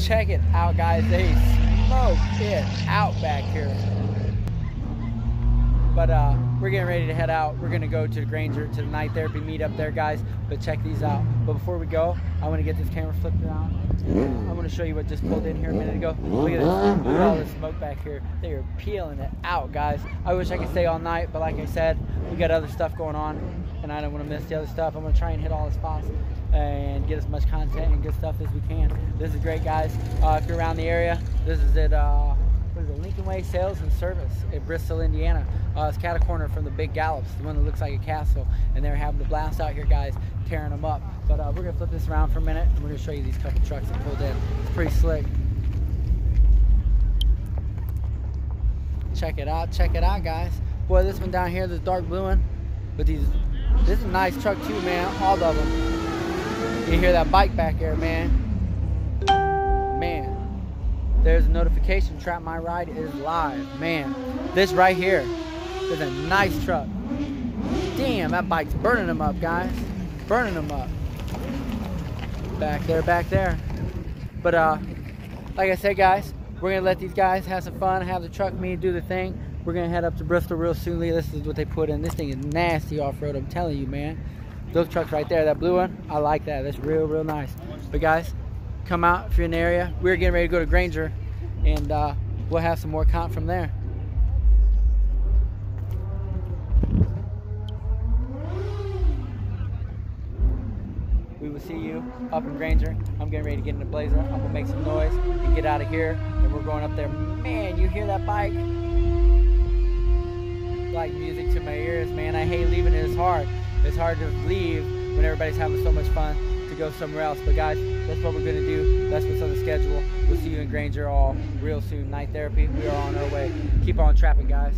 check it out, guys. They smoke it out back here. But we're getting ready to head out. We're gonna go to the Granger, to the night therapy meet up there, guys. But check these out. But before we go, I want to get this camera flipped around. I want to show you what just pulled in here a minute ago. Look at this. Look at all this smoke back here. They are peeling it out, guys. I wish I could stay all night, but like I said, we got other stuff going on, and I don't want to miss the other stuff. I'm gonna try and hit all the spots and get as much content and good stuff as we can. This is great, guys. If you're around the area, this is at what is it, Lincoln Way Sales and Service in Bristol, Indiana. It's cat a corner from the Big Gallops, the one that looks like a castle, and they're having the blast out here, guys, tearing them up. But we're gonna flip this around for a minute, and we're gonna show you these couple trucks that pulled in. It's pretty slick. Check it out, guys. Boy, this one down here, this dark blue one, but this is a nice truck too, man. All of them. You hear that bike back there, man. Man. There's a notification, Trap My Ride is live. Man, this right here is a nice truck. Damn, that bike's burning them up, guys. Burning them up. Back there. But like I said, guys, we're gonna let these guys have some fun, have the truck meet, do the thing. We're gonna head up to Bristol real soon. This is what they put in. This thing is nasty off-road, I'm telling you, man. Those trucks right there, that blue one, I like that. That's real nice. But guys, come out if you're in the area. We're getting ready to go to Granger, and we'll have some more content from there. We will see you up in Granger. I'm getting ready to get in the Blazer. I'm gonna make some noise and get out of here, and we're going up there. Man, you hear that bike? Like music to my ears, man. I hate leaving it. It's hard. It's hard to leave when everybody's having so much fun to go somewhere else. But guys, that's what we're gonna do. That's what's on the schedule. We'll see you in Granger all real soon. Night therapy, we are on our way. Keep on trapping, guys.